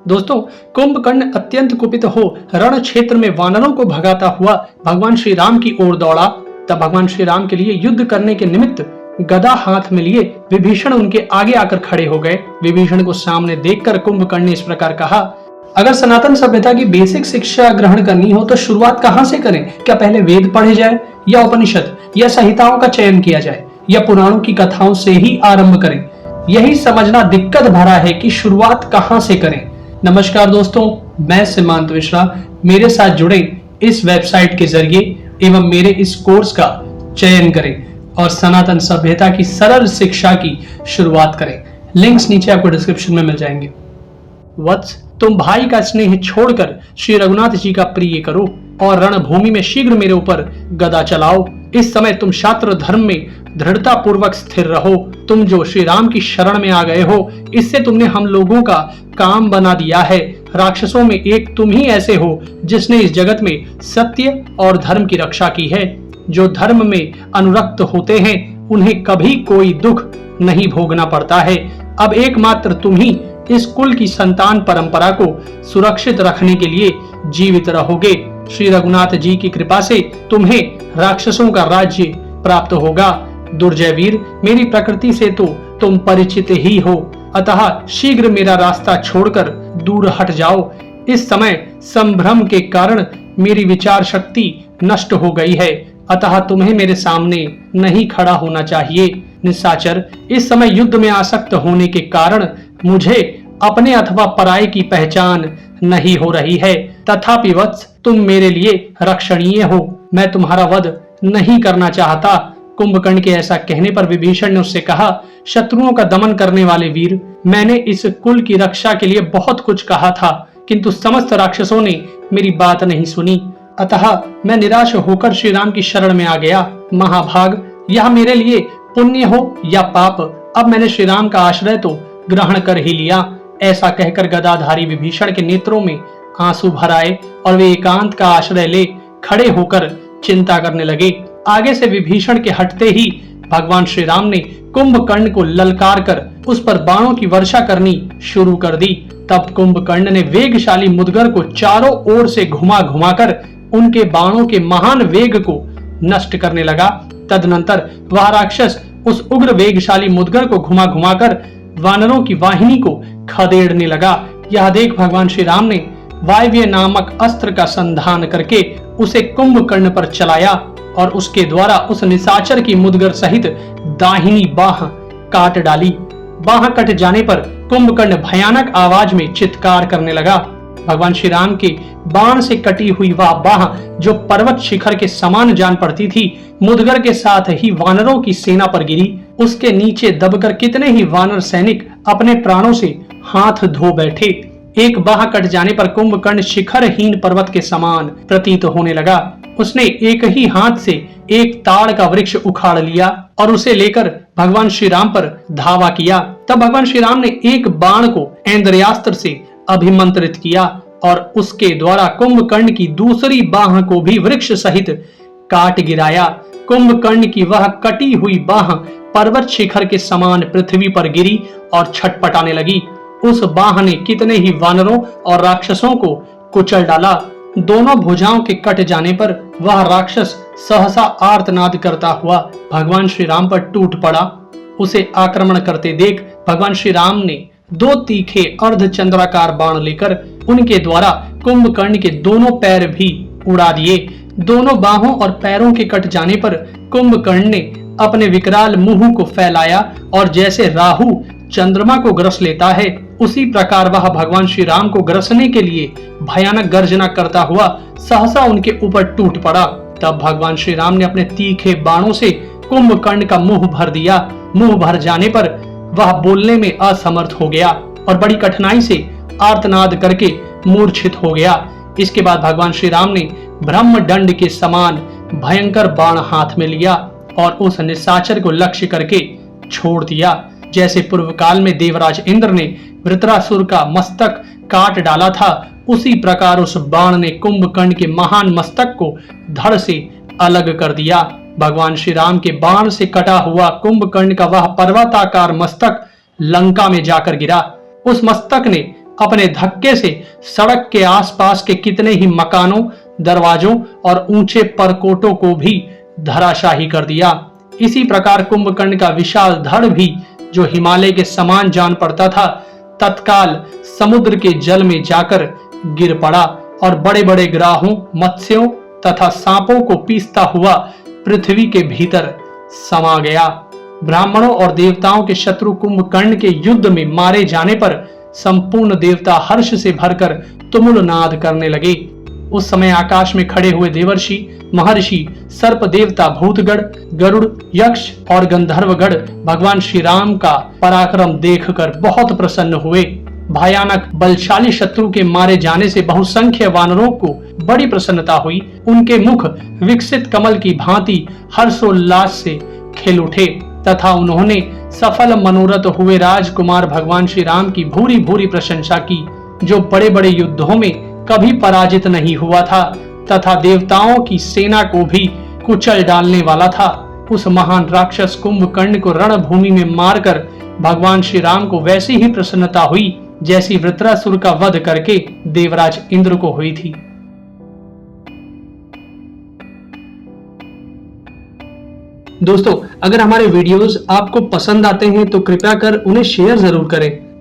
दोस्तों, कुंभकर्ण अत्यंत कुपित हो रण क्षेत्र में वानरों को भगाता हुआ भगवान श्री राम की ओर दौड़ा। तब भगवान श्री राम के लिए युद्ध करने के निमित्त गदा हाथ में लिए विभीषण उनके आगे आकर खड़े हो गए। विभीषण को सामने देखकर कुंभकर्ण ने इस प्रकार कहा, अगर सनातन सभ्यता की बेसिक शिक्षा ग्रहण करनी हो तो शुरुआत कहाँ से करें? क्या पहले वेद पढ़े जाए या उपनिषद या संहिताओं का चयन किया जाए या पुराणों की कथाओं से ही आरंभ करें? यही समझना दिक्कत भरा है कि शुरुआत कहाँ से करें। नमस्कार दोस्तों, मैं सीमांत मिश्रा। मेरे साथ जुड़े इस वेबसाइट के जरिए एवं मेरे इस कोर्स का चयन करें और सनातन सभ्यता की सरल शिक्षा की शुरुआत करें। लिंक्स नीचे आपको डिस्क्रिप्शन में मिल जाएंगे। वत्स, तुम भाई का स्नेह छोड़कर श्री रघुनाथ जी का प्रिय करो और रणभूमि में शीघ्र मेरे ऊपर गदा चलाओ। इस समय तुम शास्त्र धर्म में दृढ़ता पूर्वक स्थिर रहो। तुम जो श्री राम की शरण में आ गए हो, इससे तुमने हम लोगों का काम बना दिया है। राक्षसों में एक तुम ही ऐसे हो जिसने इस जगत में सत्य और धर्म की रक्षा की है। जो धर्म में अनुरक्त होते हैं उन्हें कभी कोई दुख नहीं भोगना पड़ता है। अब एकमात्र तुम ही इस कुल की संतान परंपरा को सुरक्षित रखने के लिए जीवित रहोगे। श्री रघुनाथ जी की कृपा से तुम्हें राक्षसों का राज्य प्राप्त होगा। दुर्जय वीर, मेरी प्रकृति से तो तुम परिचित ही हो, अतः शीघ्र मेरा रास्ता छोड़कर दूर हट जाओ। इस समय संभ्रम के कारण मेरी विचार शक्ति नष्ट हो गई है, अतः तुम्हें मेरे सामने नहीं खड़ा होना चाहिए। निशाचर, इस समय युद्ध में आसक्त होने के कारण मुझे अपने अथवा पराये की पहचान नहीं हो रही है। तथापि वत्स, तुम मेरे लिए रक्षणीय हो। मैं तुम्हारा वध नहीं करना चाहता। कुंभकर्ण के ऐसा कहने पर विभीषण ने उससे कहा, शत्रुओं का दमन करने वाले वीर, मैंने इस कुल की रक्षा के लिए बहुत कुछ कहा था, किंतु समस्त राक्षसों ने मेरी बात नहीं सुनी। अतः मैं निराश होकर श्री राम की शरण में आ गया। महाभाग, यह मेरे लिए पुण्य हो या पाप, अब मैंने श्री राम का आश्रय तो ग्रहण कर ही लिया। ऐसा कहकर गदाधारी विभीषण के नेत्रों में आंसू भर आए और वे एकांत का आश्रय ले खड़े होकर चिंता करने लगे। आगे से विभीषण के हटते ही भगवान श्री राम ने कुंभकर्ण को ललकार कर उस पर बाणों की वर्षा करनी शुरू कर दी। तब कुंभकर्ण ने वेगशाली मुदगर को चारों ओर से घुमा घुमाकर उनके बाणों के महान वेग को नष्ट करने लगा। तदनंतर वह राक्षस उस उग्र वेगशाली मुदगर को घुमा घुमाकर वानरों की वाहिनी को खदेड़ने लगा। यह देख भगवान श्री राम ने वायव्य नामक अस्त्र का संधान करके उसे कुंभकर्ण पर चलाया और उसके द्वारा उस निशाचर की मुदगर सहित दाहिनी बाह काट डाली। बाह कट जाने पर कुंभकर्ण भयानक आवाज में चित्कार करने लगा। भगवान श्री राम के बाण से कटी हुई वह बाह, जो पर्वत शिखर के समान जान पड़ती थी, मुदगर के साथ ही वानरों की सेना पर गिरी। उसके नीचे दबकर कितने ही वानर सैनिक अपने प्राणों से हाथ धो बैठे। एक बाह कट जाने पर कुंभकर्ण शिखरहीन पर्वत के समान प्रतीत होने लगा। उसने एक ही हाथ से एक ताड़ का वृक्ष उखाड़ लिया और उसे लेकर भगवान श्री राम पर धावा किया। तब भगवान श्री राम ने एक बाण को ऐन्द्रियास्त्र से अभिमंत्रित किया और उसके द्वारा कुंभकर्ण की दूसरी बाह को भी वृक्ष सहित काट गिराया। कुंभकर्ण की वह कटी हुई बाह पर्वत शिखर के समान पृथ्वी पर गिरी और छटपटाने लगी। उस बाह ने कितने ही वानरों और राक्षसों को कुचल डाला। दोनों भुजाओं के कट जाने पर वह राक्षस सहसा आर्तनाद करता हुआ भगवान श्री राम पर टूट पड़ा। उसे आक्रमण करते देख भगवान श्री राम ने दो तीखे अर्धचंद्राकार बाण लेकर उनके द्वारा कुंभकर्ण के दोनों पैर भी उड़ा दिए। दोनों बाहों और पैरों के कट जाने पर कुंभकर्ण ने अपने विकराल मुंह को फैलाया और जैसे राहु चंद्रमा को ग्रस लेता है, उसी प्रकार वह भगवान श्री राम को ग्रसने के लिए भयानक गर्जना करता हुआ सहसा उनके ऊपर टूट पड़ा। तब भगवान श्री राम ने अपने तीखे बाणों से कुंभकर्ण का मुंह भर दिया। मुंह भर जाने पर वह बोलने में असमर्थ हो गया और बड़ी कठिनाई से आर्तनाद करके मूर्छित हो गया। इसके बाद भगवान श्री राम ने ब्रह्म दंड के समान भयंकर बाण हाथ में लिया और उस निशाचर को लक्ष्य करके छोड़ दिया। जैसे पूर्व काल में देवराज इंद्र ने वृत्रासुर का मस्तक काट डाला था, उसी प्रकार उस बाण ने कुंभकर्ण के महान मस्तक को धड़ से अलग कर दिया। भगवान श्री राम के बाण से कटा हुआ कुंभकर्ण का वह पर्वताकार मस्तक लंका में जाकर गिरा। उस मस्तक ने अपने धक्के से सड़क के आसपास के कितने ही मकानों, दरवाजों और ऊंचे परकोटों को भी धराशाही कर दिया। इसी प्रकार कुंभकर्ण का विशाल धड़ भी, जो हिमालय के समान जान पड़ता था, तत्काल समुद्र के जल में जाकर गिर पड़ा और बड़े बड़े ग्राहों, मत्स्यों तथा सांपों को पीसता हुआ पृथ्वी के भीतर समा गया। ब्राह्मणों और देवताओं के शत्रु कुंभकर्ण के युद्ध में मारे जाने पर संपूर्ण देवता हर्ष से भरकर तुमुल नाद करने लगे। उस समय आकाश में खड़े हुए देवर्षि, महर्षि, सर्प देवता, भूतगण, गरुड़, यक्ष और गंधर्वगण भगवान श्री राम का पराक्रम देखकर बहुत प्रसन्न हुए। भयानक बलशाली शत्रु के मारे जाने से बहुसंख्य वानरों को बड़ी प्रसन्नता हुई। उनके मुख विकसित कमल की भांति हर्षोल्लास से खिल उठे तथा उन्होंने सफल मनोरथ हुए राजकुमार भगवान श्री राम की भूरी भूरी प्रशंसा की, जो बड़े बड़े युद्धों में कभी पराजित नहीं हुआ था तथा देवताओं की सेना को भी कुचल डालने वाला था। उस महान राक्षस कुंभकर्ण को रणभूमि में मारकर भगवान श्री राम को वैसी ही प्रसन्नता हुई जैसी वृत्रासुर का वध करके देवराज इंद्र को हुई थी। दोस्तों, अगर हमारे वीडियोस आपको पसंद आते हैं तो कृपया कर उन्हें शेयर जरूर करें